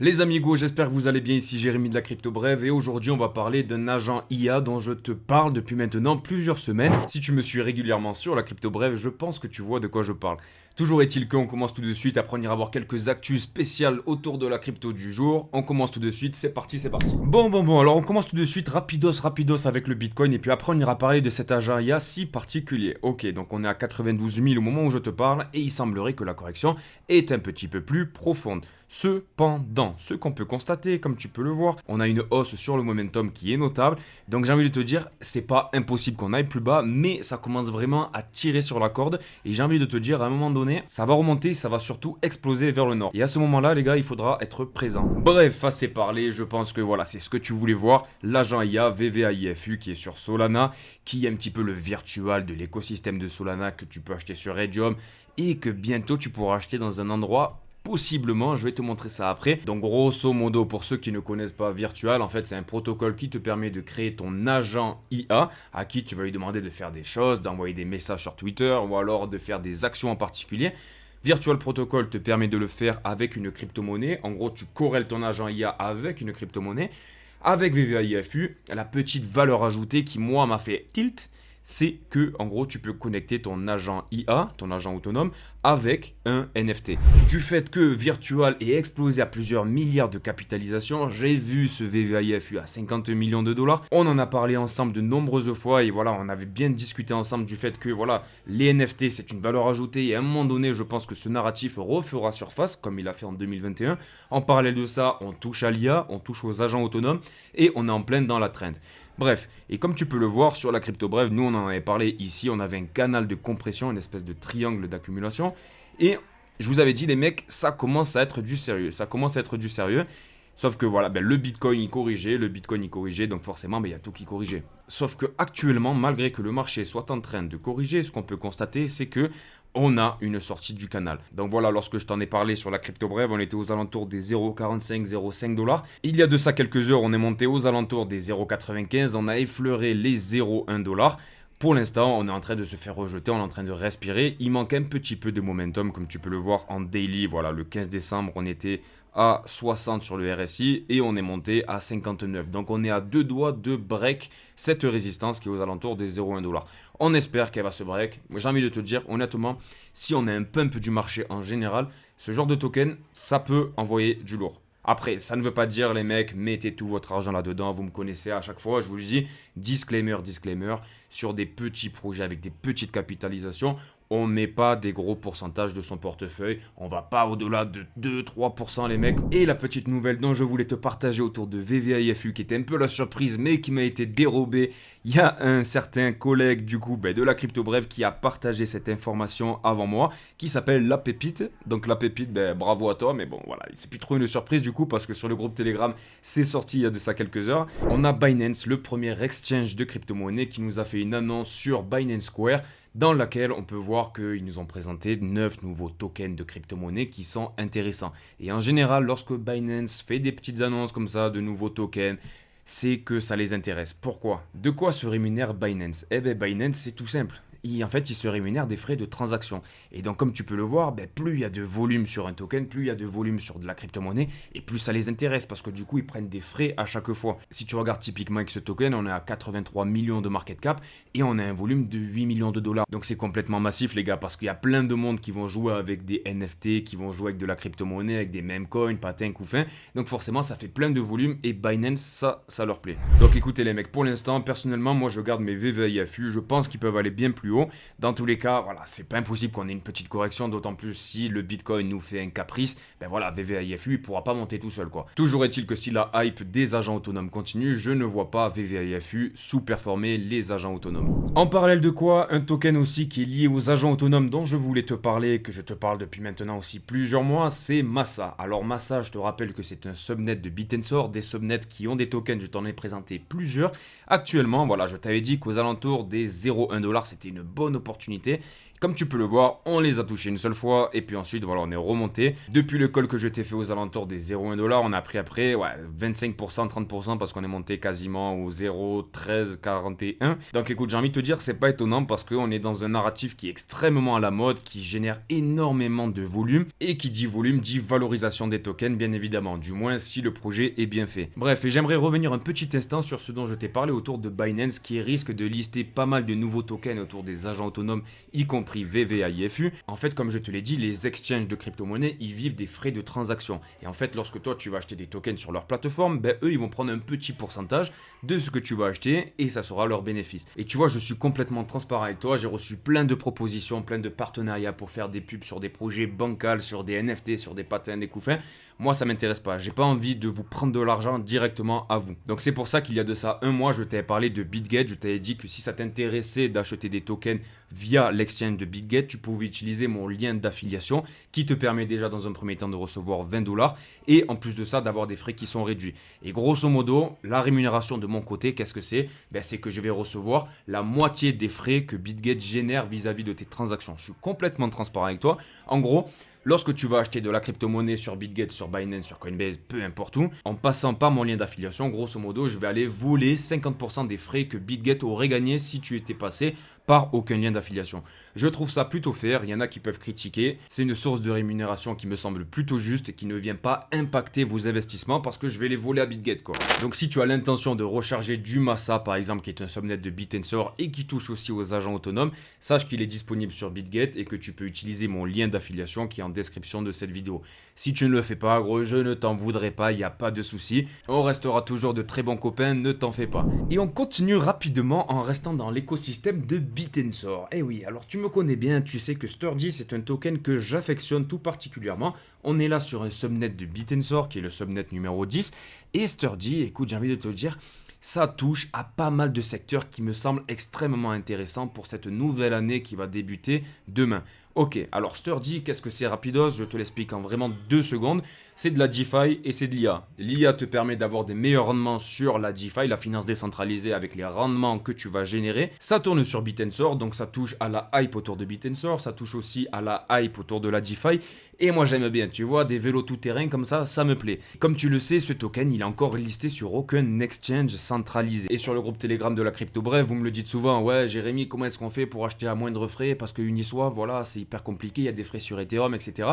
Les amigos, j'espère que vous allez bien, ici Jérémy de la Crypto Brève et aujourd'hui on va parler d'un agent IA dont je te parle depuis maintenant plusieurs semaines. Si tu me suis régulièrement sur la Crypto Brève, je pense que tu vois de quoi je parle. Toujours est-il qu'on commence tout de suite, après on ira voir quelques actus spéciales autour de la crypto du jour. On commence tout de suite, c'est parti, c'est parti. Bon, alors on commence tout de suite rapidos avec le Bitcoin et puis après on ira parler de cet agent IA si particulier. Ok, donc on est à 92 000 au moment où je te parle et il semblerait que la correction est un petit peu plus profonde. Cependant, ce qu'on peut constater, comme tu peux le voir, on a une hausse sur le momentum qui est notable. Donc j'ai envie de te dire, c'est pas impossible qu'on aille plus bas, mais ça commence vraiment à tirer sur la corde. Et j'ai envie de te dire, à un moment donné, ça va remonter, ça va surtout exploser vers le nord. Et à ce moment-là, les gars, il faudra être présent. Bref, assez parlé, je pense que voilà, c'est ce que tu voulais voir. L'agent IA VVAIFU qui est sur Solana, qui est un petit peu le virtual de l'écosystème de Solana que tu peux acheter sur Redium et que bientôt tu pourras acheter dans un endroit. Possiblement, je vais te montrer ça après. Donc grosso modo, pour ceux qui ne connaissent pas Virtual, en fait c'est un protocole qui te permet de créer ton agent IA à qui tu vas lui demander de faire des choses, d'envoyer des messages sur Twitter ou alors de faire des actions en particulier. Virtual Protocol te permet de le faire avec une crypto-monnaie. En gros, tu corrèles ton agent IA avec une crypto-monnaie. Avec VVAIFU, la petite valeur ajoutée qui moi m'a fait tilt, c'est que en gros tu peux connecter ton agent IA, ton agent autonome, avec un NFT. Du fait que Virtual est explosé à plusieurs milliards de capitalisation, j'ai vu ce VVAIFU à 50 millions de dollars. On en a parlé ensemble de nombreuses fois et voilà, on avait bien discuté ensemble du fait que voilà, les NFT c'est une valeur ajoutée et à un moment donné, je pense que ce narratif refera surface comme il a fait en 2021. En parallèle de ça, on touche à l'IA, on touche aux agents autonomes et on est en pleine dans la trend. Bref, et comme tu peux le voir sur la crypto brève, nous on en avait parlé ici, on avait un canal de compression, une espèce de triangle d'accumulation. Et je vous avais dit les mecs, ça commence à être du sérieux, Sauf que voilà, le Bitcoin il corrigeait, donc forcément il y a tout qui corrigeait. Sauf que actuellement, malgré que le marché soit en train de corriger, ce qu'on peut constater c'est que on a une sortie du canal. Donc voilà, lorsque je t'en ai parlé sur la crypto brève, on était aux alentours des 0,45-0,5 dollars. Il y a de ça quelques heures, on est monté aux alentours des 0,95, on a effleuré les 0,1 dollars. Pour l'instant, on est en train de se faire rejeter, on est en train de respirer. Il manque un petit peu de momentum, comme tu peux le voir en daily. Voilà, le 15 décembre, on était à 60 sur le RSI et on est monté à 59. Donc on est à deux doigts de break cette résistance qui est aux alentours des 0,1 $. On espère qu'elle va se break. J'ai envie de te dire, honnêtement, si on a un pump du marché en général, ce genre de token, ça peut envoyer du lourd. Après, ça ne veut pas dire, les mecs, mettez tout votre argent là-dedans. Vous me connaissez à chaque fois, je vous le dis. Disclaimer. Sur des petits projets avec des petites capitalisations, on ne met pas des gros pourcentages de son portefeuille. On va pas au-delà de 2-3% les mecs. Et la petite nouvelle dont je voulais te partager autour de VVAIFU, qui était un peu la surprise, mais qui m'a été dérobée. Il y a un certain collègue du coup de la Crypto Brève qui a partagé cette information avant moi, qui s'appelle La Pépite. Donc La Pépite, bravo à toi, mais bon voilà, c'est plus trop une surprise du coup, parce que sur le groupe Telegram, c'est sorti il y a de ça quelques heures. On a Binance, le premier exchange de crypto-monnaie, qui nous a fait une annonce sur Binance Square, dans laquelle on peut voir qu'ils nous ont présenté 9 nouveaux tokens de crypto-monnaie qui sont intéressants. Et en général, lorsque Binance fait des petites annonces comme ça, de nouveaux tokens, c'est que ça les intéresse. Pourquoi? De quoi se rémunère Binance? Binance, c'est tout simple. En fait, il se rémunère des frais de transaction. Et donc, comme tu peux le voir, plus il y a de volume sur un token, plus il y a de volume sur de la crypto-monnaie, et plus ça les intéresse, parce que du coup, ils prennent des frais à chaque fois. Si tu regardes typiquement avec ce token, on est à 83 millions de market cap, et on a un volume de 8 millions de dollars. Donc, c'est complètement massif, les gars, parce qu'il y a plein de monde qui vont jouer avec des NFT, qui vont jouer avec de la crypto-monnaie, avec des meme coins, patins, couffins. Donc, forcément, ça fait plein de volume, et Binance, ça leur plaît. Donc, écoutez, les mecs, pour l'instant, personnellement, moi, je garde mes VVAIFU, je pense qu'ils peuvent aller bien plus haut. Dans tous les cas, voilà, c'est pas impossible qu'on ait une petite correction, d'autant plus si le Bitcoin nous fait un caprice. VVAIFU, il pourra pas monter tout seul, quoi. Toujours est-il que si la hype des agents autonomes continue, je ne vois pas VVAIFU sous-performer les agents autonomes. En parallèle de quoi, un token aussi qui est lié aux agents autonomes dont je voulais te parler, que je te parle depuis maintenant aussi plusieurs mois, c'est Massa. Alors Massa, je te rappelle que c'est un subnet de Bitensor, des subnets qui ont des tokens, je t'en ai présenté plusieurs. Actuellement, voilà, je t'avais dit qu'aux alentours des 0,1 $, c'était une bonne opportunité. Comme tu peux le voir, on les a touchés une seule fois et puis ensuite voilà, on est remonté. Depuis le call que je t'ai fait aux alentours des 0,1$, on a pris après 25%, 30% parce qu'on est monté quasiment au 0,13, 41. Donc écoute, j'ai envie de te dire, c'est pas étonnant parce qu'on est dans un narratif qui est extrêmement à la mode, qui génère énormément de volume et qui dit volume dit valorisation des tokens bien évidemment, du moins si le projet est bien fait. Bref, et j'aimerais revenir un petit instant sur ce dont je t'ai parlé autour de Binance qui risque de lister pas mal de nouveaux tokens autour des agents autonomes, y compris VVAIFU. En fait, comme je te l'ai dit, les exchanges de crypto-monnaies, ils vivent des frais de transaction. Et en fait, lorsque toi tu vas acheter des tokens sur leur plateforme, ben eux ils vont prendre un petit pourcentage de ce que tu vas acheter et ça sera leur bénéfice. Et tu vois, je suis complètement transparent avec toi, j'ai reçu plein de propositions, plein de partenariats pour faire des pubs sur des projets bancals, sur des NFT, sur des patins, des couffins. Moi, ça m'intéresse pas. J'ai pas envie de vous prendre de l'argent directement à vous. Donc c'est pour ça qu'il y a de ça un mois, je t'avais parlé de BitGet. Je t'avais dit que si ça t'intéressait d'acheter des tokens via l'exchange de BitGet, tu pouvais utiliser mon lien d'affiliation qui te permet déjà dans un premier temps de recevoir 20$ et en plus de ça d'avoir des frais qui sont réduits. Et grosso modo, la rémunération de mon côté, qu'est-ce que c'est? C'est que je vais recevoir la moitié des frais que BitGet génère vis-à-vis de tes transactions. Je suis complètement transparent avec toi. En gros, lorsque tu vas acheter de la crypto-monnaie sur BitGet, sur Binance, sur Coinbase, peu importe où, en passant par mon lien d'affiliation, grosso modo, je vais aller voler 50% des frais que BitGet aurait gagné si tu étais passé par aucun lien d'affiliation. Je trouve ça plutôt fair, il y en a qui peuvent critiquer, c'est une source de rémunération qui me semble plutôt juste et qui ne vient pas impacter vos investissements parce que je vais les voler à BitGet quoi. Donc si tu as l'intention de recharger du Massa par exemple qui est un subnet de BitTensor et qui touche aussi aux agents autonomes, sache qu'il est disponible sur BitGet et que tu peux utiliser mon lien d'affiliation qui est en description de cette vidéo. Si tu ne le fais pas, gros, je ne t'en voudrais pas, il n'y a pas de souci. On restera toujours de très bons copains, ne t'en fais pas. Et on continue rapidement en restant dans l'écosystème de BitTensor. Eh oui, alors tu me connais bien, tu sais que Sturdy c'est un token que j'affectionne tout particulièrement. On est là sur un subnet de BitTensor qui est le subnet numéro 10. Et Sturdy, écoute, j'ai envie de te dire, ça touche à pas mal de secteurs qui me semblent extrêmement intéressants pour cette nouvelle année qui va débuter demain. Ok, alors Sturdy, qu'est-ce que c'est rapidos? Je te l'explique en vraiment 2 secondes. C'est de la DeFi et c'est de l'IA. L'IA te permet d'avoir des meilleurs rendements sur la DeFi, la finance décentralisée avec les rendements que tu vas générer. Ça tourne sur BitTensor, donc ça touche à la hype autour de BitTensor, ça touche aussi à la hype autour de la DeFi. Et moi j'aime bien, tu vois, des vélos tout-terrain comme ça me plaît. Comme tu le sais, ce token, il est encore listé sur aucun exchange centralisé. Et sur le groupe Telegram de la Crypto Bref, vous me le dites souvent, ouais Jérémy, comment est-ce qu'on fait pour acheter à moindre frais? Parce que Uniswap, voilà, c'est hyper compliqué, il y a des frais sur Ethereum, etc.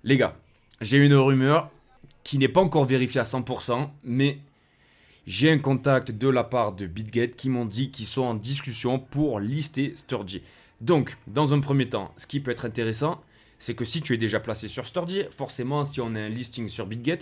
Les gars, j'ai une rumeur qui n'est pas encore vérifiée à 100%, mais j'ai un contact de la part de BitGet qui m'ont dit qu'ils sont en discussion pour lister Sturdy. Donc, dans un premier temps, ce qui peut être intéressant, c'est que si tu es déjà placé sur Sturdy, forcément, si on a un listing sur BitGet,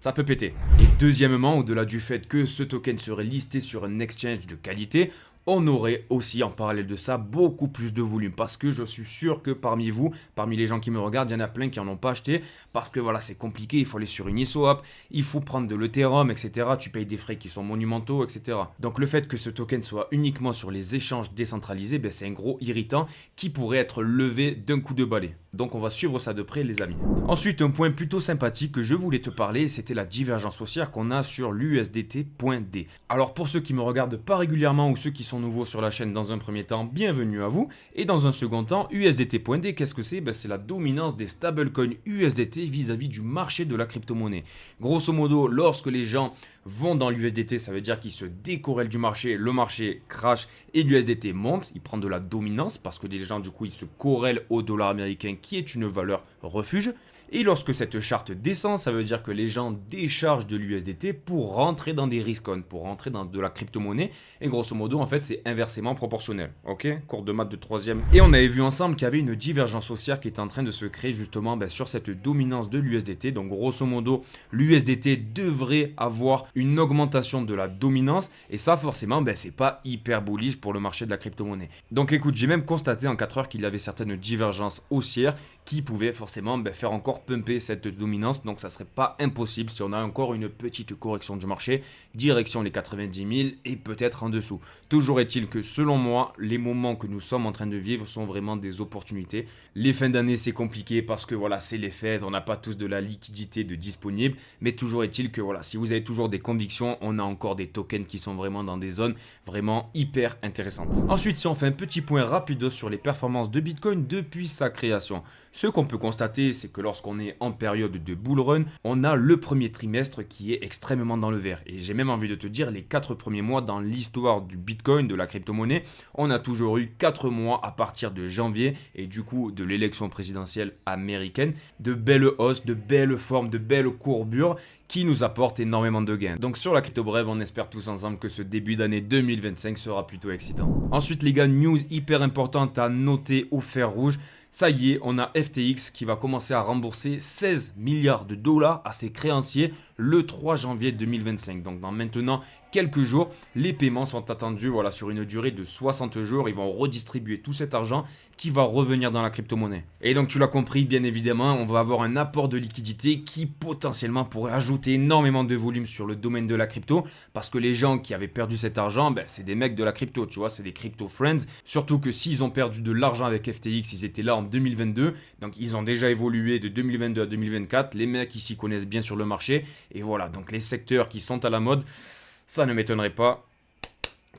ça peut péter. Et deuxièmement, au-delà du fait que ce token serait listé sur un exchange de qualité, on aurait aussi en parallèle de ça beaucoup plus de volume parce que je suis sûr que parmi vous, parmi les gens qui me regardent, il y en a plein qui n'en ont pas acheté parce que voilà, c'est compliqué, il faut aller sur Uniswap, il faut prendre de l'Ethereum, etc. Tu payes des frais qui sont monumentaux, etc. Donc le fait que ce token soit uniquement sur les échanges décentralisés, c'est un gros irritant qui pourrait être levé d'un coup de balai. Donc on va suivre ça de près les amis. Ensuite, un point plutôt sympathique que je voulais te parler, c'était la divergence haussière qu'on a sur l'USDT.D. Alors pour ceux qui me regardent pas régulièrement ou ceux qui sont nouveaux sur la chaîne dans un premier temps, bienvenue à vous. Et dans un second temps, USDT.D, qu'est-ce que c'est? C'est la dominance des stablecoins USDT vis-à-vis du marché de la crypto-monnaie. Grosso modo, lorsque les gens vont dans l'USDT, ça veut dire qu'ils se décorrèlent du marché, le marché crash et l'USDT monte, il prend de la dominance parce que les gens du coup ils se corrèlent au dollar américain qui est une valeur refuge. Et lorsque cette charte descend, ça veut dire que les gens déchargent de l'USDT pour rentrer dans des risk-on, pour rentrer dans de la crypto-monnaie. Et grosso modo, en fait, c'est inversement proportionnel. Ok? Cours de maths de 3e. Et on avait vu ensemble qu'il y avait une divergence haussière qui était en train de se créer justement sur cette dominance de l'USDT. Donc grosso modo, l'USDT devrait avoir une augmentation de la dominance. Et ça, forcément, c'est pas hyper bullish pour le marché de la crypto-monnaie. Donc écoute, j'ai même constaté en 4 heures qu'il y avait certaines divergences haussières qui pouvaient forcément faire encore encore pumper cette dominance, donc ça serait pas impossible si on a encore une petite correction du marché, direction les 90 000 et peut-être en dessous. Toujours est-il que selon moi, les moments que nous sommes en train de vivre sont vraiment des opportunités. Les fins d'année c'est compliqué parce que voilà, c'est les fêtes, on n'a pas tous de la liquidité de disponible, mais toujours est-il que voilà, si vous avez toujours des convictions, on a encore des tokens qui sont vraiment dans des zones vraiment hyper intéressantes. Ensuite, si on fait un petit point rapide sur les performances de Bitcoin depuis sa création, ce qu'on peut constater, c'est que lorsqu'on est en période de bull run, on a le premier trimestre qui est extrêmement dans le vert. Et j'ai même envie de te dire, les 4 premiers mois dans l'histoire du Bitcoin, de la crypto-monnaie, on a toujours eu 4 mois à partir de janvier et du coup de l'élection présidentielle américaine, de belles hausses, de belles formes, de belles courbures qui nous apportent énormément de gains. Donc sur la crypto brève, on espère tous ensemble que ce début d'année 2025 sera plutôt excitant. Ensuite les gars, news hyper importante à noter au fer rouge. Ça y est, on a FTX qui va commencer à rembourser 16 milliards de dollars à ses créanciers le 3 janvier 2025. Donc dans maintenant quelques jours, les paiements sont attendus voilà, sur une durée de 60 jours. Ils vont redistribuer tout cet argent qui va revenir dans la crypto-monnaie. Et donc tu l'as compris, bien évidemment, on va avoir un apport de liquidité qui potentiellement pourrait ajouter énormément de volume sur le domaine de la crypto, parce que les gens qui avaient perdu cet argent, c'est des mecs de la crypto, tu vois, c'est des crypto friends. Surtout que s'ils ont perdu de l'argent avec FTX, ils étaient là en 2022, donc ils ont déjà évolué de 2022 à 2024. Les mecs ils s'y connaissent bien sur le marché, et voilà, donc les secteurs qui sont à la mode, ça ne m'étonnerait pas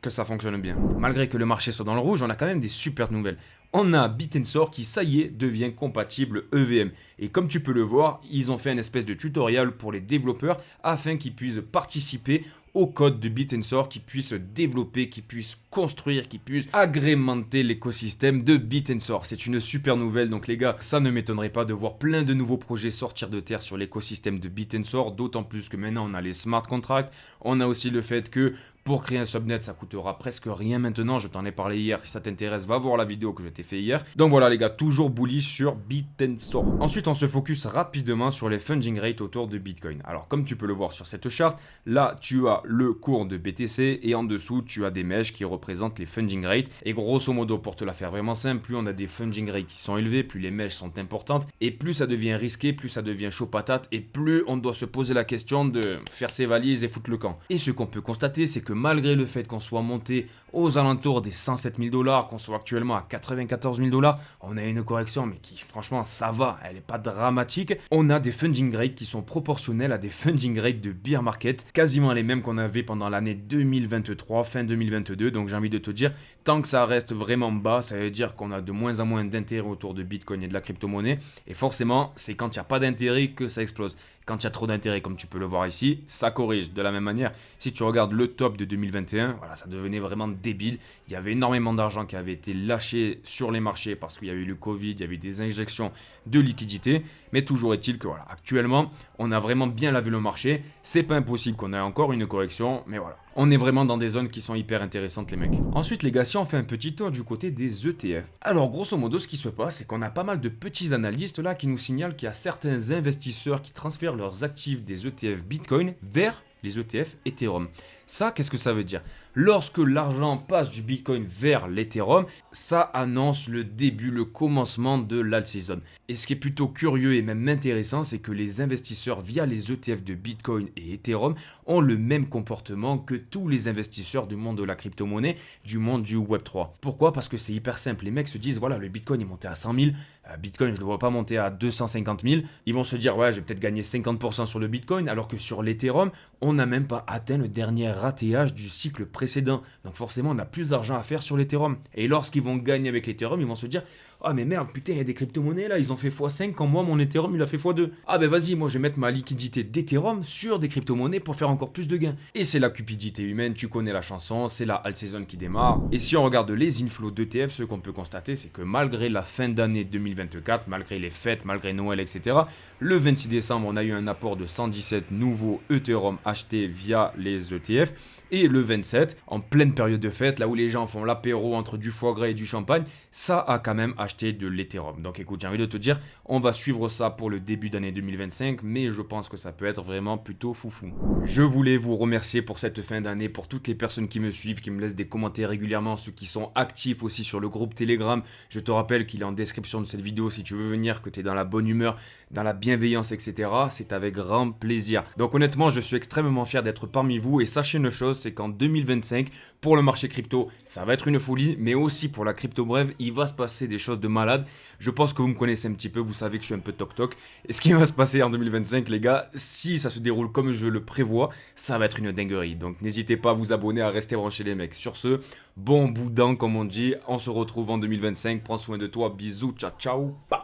que ça fonctionne bien. Malgré que le marché soit dans le rouge, on a quand même des super nouvelles. On a Bit&Sor qui, ça y est, devient compatible EVM. Et comme tu peux le voir, ils ont fait une espèce de tutoriel pour les développeurs afin qu'ils puissent participer au code de Bit&Sor, qui puisse développer, qui puisse construire, qui puisse agrémenter l'écosystème de Bit&Sor. C'est une super nouvelle, donc les gars, ça ne m'étonnerait pas de voir plein de nouveaux projets sortir de terre sur l'écosystème de Bit&Sor, d'autant plus que maintenant on a les smart contracts, on a aussi le fait que pour créer un subnet, ça coûtera presque rien maintenant. Je t'en ai parlé hier. Si ça t'intéresse, va voir la vidéo que je t'ai fait hier. Donc voilà les gars, toujours bullish sur Bit&Sor. Ensuite, on se focus rapidement sur les funding rates autour de Bitcoin. Alors comme tu peux le voir sur cette charte, là tu as le cours de BTC et en dessous tu as des mèches qui représentent les funding rates. Et grosso modo, pour te la faire vraiment simple, plus on a des funding rates qui sont élevés, plus les mèches sont importantes et plus ça devient risqué, plus ça devient chaud patate et plus on doit se poser la question de faire ses valises et foutre le camp. Et ce qu'on peut constater, c'est que malgré le fait qu'on soit monté aux alentours des 107 000 $, qu'on soit actuellement à 94 000 $, on a une correction mais qui franchement ça va, elle n'est pas dramatique. On a des funding rates qui sont proportionnels à des funding rates de bear market, quasiment les mêmes qu'on avait pendant l'année 2023, fin 2022. Donc j'ai envie de te dire, tant que ça reste vraiment bas, ça veut dire qu'on a de moins en moins d'intérêt autour de Bitcoin et de la crypto-monnaie. Et forcément, c'est quand il n'y a pas d'intérêt que ça explose. Quand il y a trop d'intérêt, comme tu peux le voir ici, ça corrige. De la même manière, si tu regardes le top de 2021, voilà, ça devenait vraiment débile. Il y avait énormément d'argent qui avait été lâché sur les marchés parce qu'il y a eu le Covid, il y avait des injections de liquidités. Mais toujours est-il que voilà, actuellement, on a vraiment bien lavé le marché. C'est pas impossible qu'on ait encore une correction, mais voilà. On est vraiment dans des zones qui sont hyper intéressantes, les mecs. Ensuite, les gars, si on fait un petit tour du côté des ETF. Alors, grosso modo, ce qui se passe, c'est qu'on a pas mal de petits analystes là qui nous signalent qu'il y a certains investisseurs qui transfèrent leurs actifs des ETF Bitcoin vers les ETF Ethereum. Ça, qu'est-ce que ça veut dire? Lorsque l'argent passe du Bitcoin vers l'Ethereum, ça annonce le début, le commencement de l'alt season. Et ce qui est plutôt curieux et même intéressant, c'est que les investisseurs via les ETF de Bitcoin et Ethereum ont le même comportement que tous les investisseurs du monde de la crypto-monnaie, du monde du Web3. Pourquoi? Parce que c'est hyper simple. Les mecs se disent, voilà, le Bitcoin est monté à 100 000, Bitcoin, je ne le vois pas monter à 250 000. Ils vont se dire, ouais, j'ai peut-être gagné 50% sur le Bitcoin, alors que sur l'Ethereum, on n'a même pas atteint le dernier ratéage du cycle précédent. Donc forcément, on a plus d'argent à faire sur l'Ethereum. Et lorsqu'ils vont gagner avec l'Ethereum, ils vont se dire, ah mais merde, putain, il y a des crypto-monnaies là, ils ont fait x5 quand moi, mon Ethereum, il a fait x2. Ah ben vas-y, moi je vais mettre ma liquidité d'Ethereum sur des crypto-monnaies pour faire encore plus de gains. Et c'est la cupidité humaine, tu connais la chanson, c'est la alt season qui démarre. Et si on regarde les inflows d'ETF, ce qu'on peut constater, c'est que malgré la fin d'année 2024, malgré les fêtes, malgré Noël, etc., le 26 décembre, on a eu un apport de 117 nouveaux Ethereum achetés via les ETF. Et le 27, en pleine période de fête, là où les gens font l'apéro entre du foie gras et du champagne, ça a quand même acheter de l'Ethereum. Donc écoute, j'ai envie de te dire, on va suivre ça pour le début d'année 2025, mais je pense que ça peut être vraiment plutôt foufou. Je voulais vous remercier pour cette fin d'année, pour toutes les personnes qui me suivent, qui me laissent des commentaires régulièrement, ceux qui sont actifs aussi sur le groupe Telegram. Je te rappelle qu'il est en description de cette vidéo si tu veux venir, que tu es dans la bonne humeur, dans la bienveillance, etc. C'est avec grand plaisir. Donc honnêtement, je suis extrêmement fier d'être parmi vous et sachez une chose, c'est qu'en 2025, pour le marché crypto, ça va être une folie, mais aussi pour la crypto brève, il va se passer des choses de malade. Je pense que vous me connaissez un petit peu, vous savez que je suis un peu toc-toc. Et ce qui va se passer en 2025, les gars, si ça se déroule comme je le prévois, ça va être une dinguerie. Donc n'hésitez pas à vous abonner, à rester branchés les mecs. Sur ce, bon boudin comme on dit, on se retrouve en 2025, prends soin de toi, bisous, ciao ciao.